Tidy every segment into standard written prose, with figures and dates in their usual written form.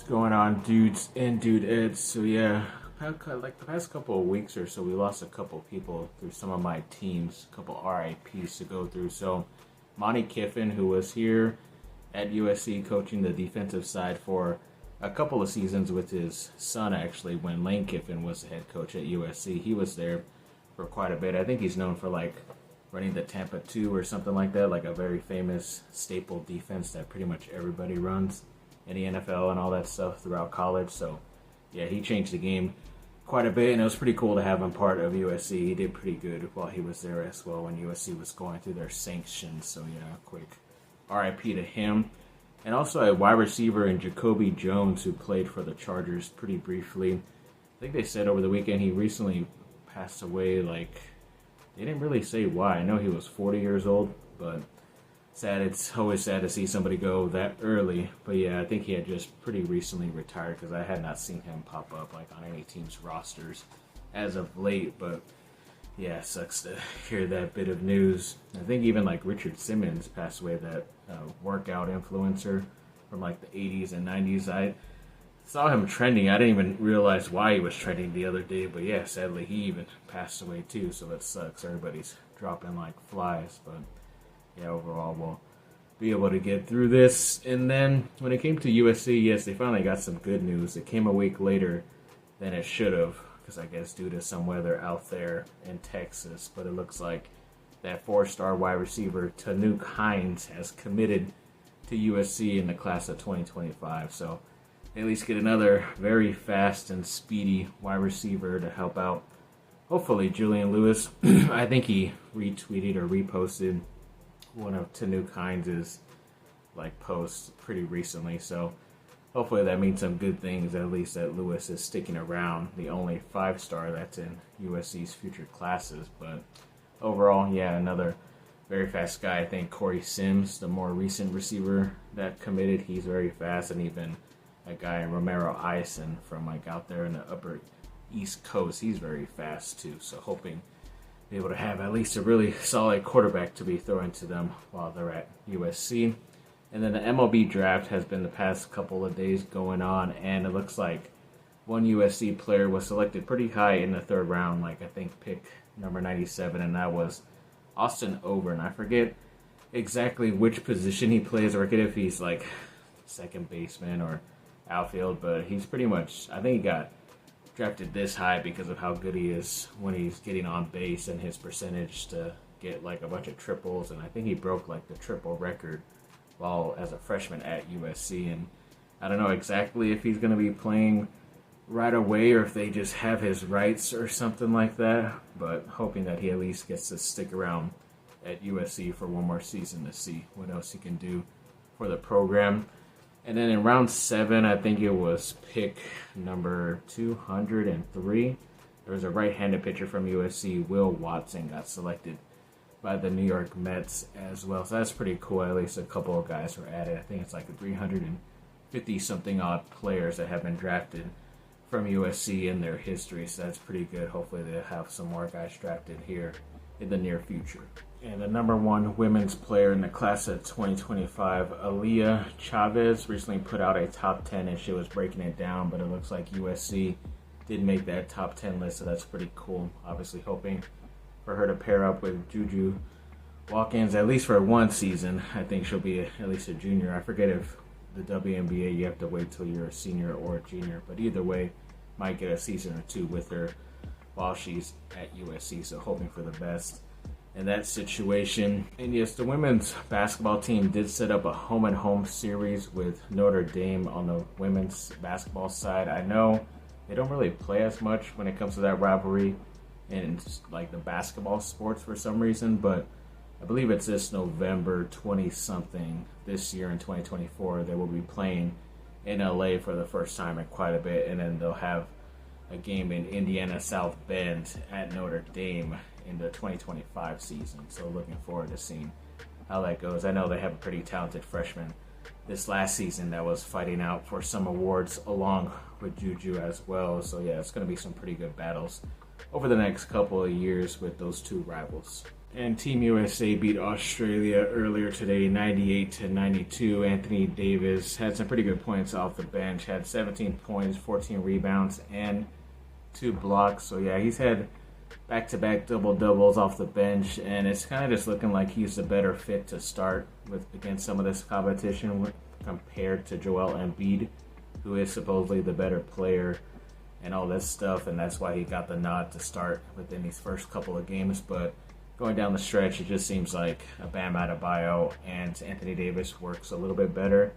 Going on, dudes and dudettes? So yeah, like the past couple of weeks or so, we lost a couple of people through some of my teams, a couple RIPs to go through. So Monty Kiffin, who was here at USC coaching the defensive side for a couple of seasons with his son, actually, when Lane Kiffin was the head coach at USC. He was there for quite a bit. I think he's known for like running the Tampa 2 or something like that, like a very famous staple defense that pretty much everybody runs in the NFL and all that stuff throughout college. So yeah, he changed the game quite a bit, and it was pretty cool to have him part of USC. He did pretty good while he was there as well when USC was going through their sanctions. So yeah, quick RIP to him. And also a wide receiver in Jacoby Jones, who played for the Chargers pretty briefly. I think they said over the weekend he recently passed away. Like, they didn't really say why. I know he was 40 years old, but sad. It's always sad to see somebody go that early. But yeah, I think he had just pretty recently retired because I had not seen him pop up like on any team's rosters as of late. But yeah, sucks to hear that bit of news. I think even like Richard Simmons passed away, that workout influencer from like the 80s and 90s. I saw him trending. I didn't even realize why he was trending the other day. But yeah, sadly he even passed away too. So it sucks. Everybody's dropping like flies. But yeah, overall we'll be able to get through this. And then when it came to USC, yes, they finally got some good news. It came a week later than it should have, because I guess due to some weather out there in Texas. But it looks like that 4-star wide receiver Tanook Hines has committed to USC in the class of 2025. So they at least get another very fast and speedy wide receiver to help out, hopefully, Julian Lewis. I think he retweeted or reposted one of Tanook Hines' like posts pretty recently. So hopefully that means some good things, at least that Lewis is sticking around, the only 5-star that's in USC's future classes. But overall, yeah, another very fast guy. I think Corey Sims, the more recent receiver that committed, he's very fast. And even a guy, Romero Eisen, from like out there in the upper East Coast, he's very fast too. So hoping be able to have at least a really solid quarterback to be throwing to them while they're at USC. And then the MLB draft has been the past couple of days going on, and it looks like one USC player was selected pretty high in the third round, like I think pick number 97, and that was Austin Overn. I forget exactly which position he plays, or I forget if he's like second baseman or outfield, but he's pretty much, I think he got drafted this high because of how good he is when he's getting on base and his percentage to get like a bunch of triples. And I think he broke like the triple record while as a freshman at USC. And I don't know exactly if he's going to be playing right away or if they just have his rights or something like that, but hoping that he at least gets to stick around at USC for one more season to see what else he can do for the program. And then in round 7, I think it was pick number 203. There was a right-handed pitcher from USC, Will Watson, got selected by the New York Mets as well. So that's pretty cool. At least a couple of guys were added. I think it's like 350-something odd players that have been drafted from USC in their history. So that's pretty good. Hopefully they'll have some more guys drafted here in the near future. And the number 1 women's player in the class of 2025, Aaliyah Chavez, recently put out a top 10, and she was breaking it down, but it looks like USC did make that top 10 list, so that's pretty cool. Obviously hoping for her to pair up with Juju Watkins, at least for one season. I think she'll be at least a junior. I forget if the WNBA, you have to wait till you're a senior or a junior, but either way, might get a season or 2 with her while she's at USC, so hoping for the best in that situation. And yes, the women's basketball team did set up a home-and-home series with Notre Dame on the women's basketball side. I know they don't really play as much when it comes to that rivalry in like the basketball sports for some reason, but I believe it's this November 20-something this year in 2024. They will be playing in LA for the first time in quite a bit, and then they'll have a game in Indiana South Bend at Notre Dame in the 2025 season. So looking forward to seeing how that goes. I know they have a pretty talented freshman this last season that was fighting out for some awards along with Juju as well. So yeah, it's going to be some pretty good battles over the next couple of years with those two rivals. And Team USA beat Australia earlier today, 98-92. Anthony Davis had some pretty good points off the bench. Had 17 points, 14 rebounds, and 2 blocks. So yeah, he's had back-to-back double-doubles off the bench, and it's kind of just looking like he's the better fit to start with against some of this competition compared to Joel Embiid, who is supposedly the better player and all this stuff, and that's why he got the nod to start within these first couple of games. But going down the stretch, it just seems like a Bam Adebayo and Anthony Davis works a little bit better,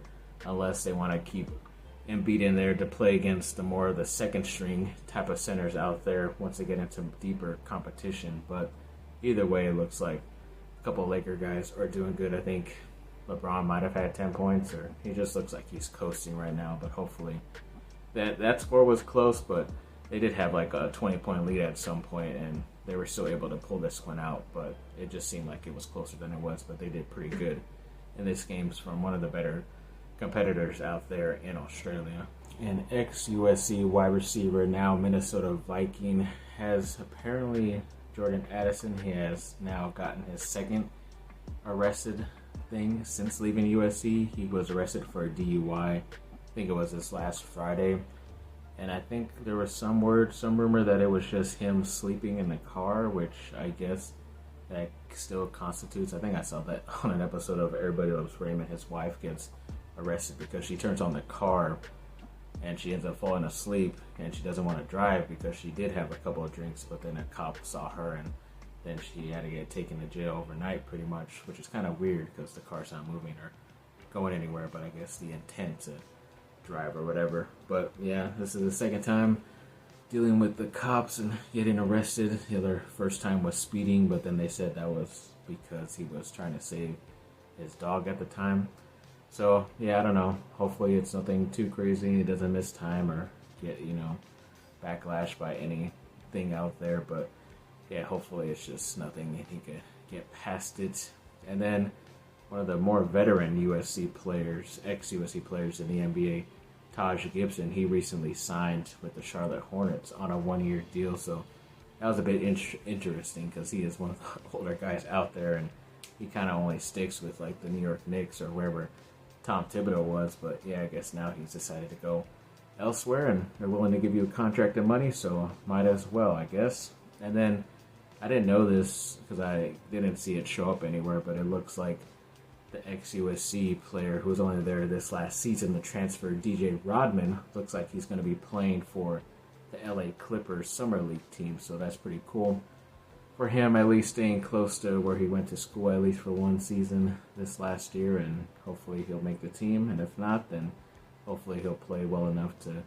unless they want to keep Embiid in there to play against the more of the second string type of centers out there once they get into deeper competition. But either way, it looks like a couple of Laker guys are doing good. I think LeBron might have had 10 points, or he just looks like he's coasting right now. But hopefully that score was close, but they did have like a 20-point lead at some point, and they were still able to pull this one out. But it just seemed like it was closer than it was. But they did pretty good in this game from one of the better competitors out there in Australia. An ex-USC wide receiver, now Minnesota Viking, has apparently Jordan Addison. He has now gotten his second arrested thing since leaving USC. He was arrested for a DUI. I think it was this last Friday. And I think there was some rumor that it was just him sleeping in the car, which I guess that still constitutes. I think I saw that on an episode of Everybody Loves Raymond. His wife gets arrested because she turns on the car and she ends up falling asleep, and she doesn't want to drive because she did have a couple of drinks, but then a cop saw her and then she had to get taken to jail overnight pretty much, which is kind of weird because the car's not moving or going anywhere, but I guess the intent to drive or whatever. But yeah, this is the second time dealing with the cops and getting arrested. The other first time was speeding, but then they said that was because he was trying to save his dog at the time. So yeah, I don't know. Hopefully it's nothing too crazy. He doesn't miss time or get, backlash by anything out there. But yeah, hopefully it's just nothing. He could get past it. And then one of the more veteran USC players, ex-USC players in the NBA, Taj Gibson, he recently signed with the Charlotte Hornets on a 1-year deal. So that was a bit interesting because he is one of the older guys out there, and he kind of only sticks with like the New York Knicks or wherever Tom Thibodeau was. But yeah, I guess now he's decided to go elsewhere, and they're willing to give you a contract and money, so might as well, I guess. And then I didn't know this because I didn't see it show up anywhere, but it looks like the ex-USC player who was only there this last season, the transfer DJ Rodman, looks like he's going to be playing for the LA Clippers Summer League team, so that's pretty cool for him, at least staying close to where he went to school, at least for one season this last year, and hopefully he'll make the team, and if not, then hopefully he'll play well enough to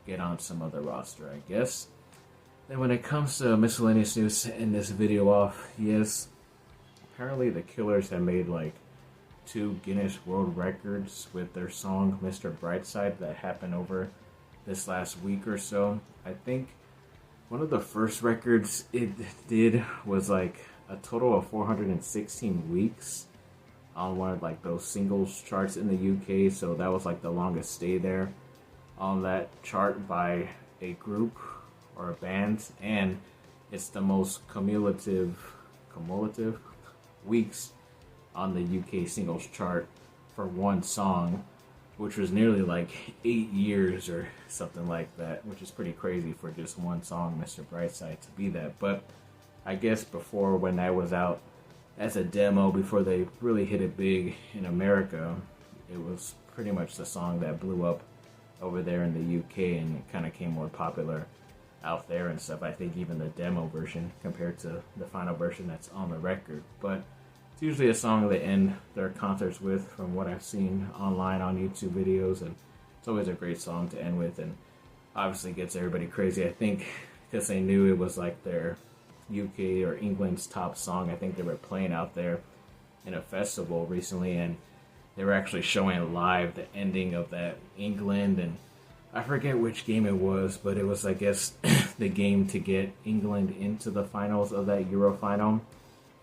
get on some other roster, I guess. Then when it comes to miscellaneous news to end this video off, yes, apparently the Killers have made like 2 Guinness World Records with their song Mr. Brightside that happened over this last week or so. I think one of the first records it did was like a total of 416 weeks on one of like those singles charts in the UK, so that was like the longest stay there on that chart by a group or a band, and it's the most cumulative weeks on the UK singles chart for one song, which was nearly like 8 years or something like that, which is pretty crazy for just one song, Mr. Brightside, to be that. But I guess before, when that was out as a demo, before they really hit it big in America, it was pretty much the song that blew up over there in the UK, and it kind of came more popular out there and stuff. I think even the demo version compared to the final version that's on the record. But it's usually a song they end their concerts with, from what I've seen online on YouTube videos, and it's always a great song to end with, and obviously gets everybody crazy. I think because they knew it was like their UK or England's top song. I think they were playing out there in a festival recently, and they were actually showing live the ending of that England, and I forget which game it was, but it was, I guess, the game to get England into the finals of that Euro final,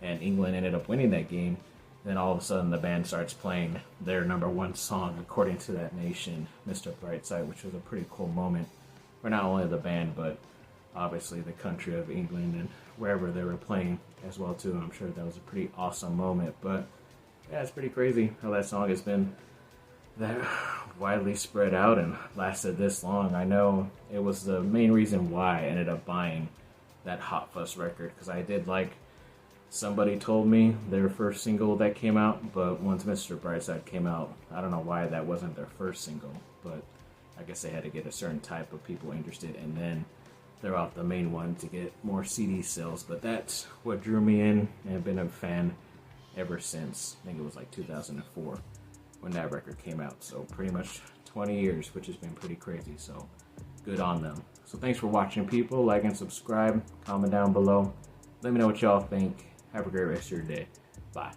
and England ended up winning that game. Then all of a sudden the band starts playing their number one song according to that nation, Mr. Brightside, which was a pretty cool moment for not only the band, but obviously the country of England and wherever they were playing as well too. I'm sure that was a pretty awesome moment. But yeah, it's pretty crazy how that song has been that widely spread out and lasted this long. I know it was the main reason why I ended up buying that Hot Fuss record, because I did like Somebody Told Me, their first single that came out, but once Mr. Brightside came out, I don't know why that wasn't their first single, but I guess they had to get a certain type of people interested and then they're off the main one to get more CD sales. But that's what drew me in, and I've been a fan ever since. I think it was like 2004 when that record came out. So pretty much 20 years, which has been pretty crazy. So good on them. So thanks for watching, people. Like and subscribe. Comment down below. Let me know what y'all think. Have a great rest of your day. Bye.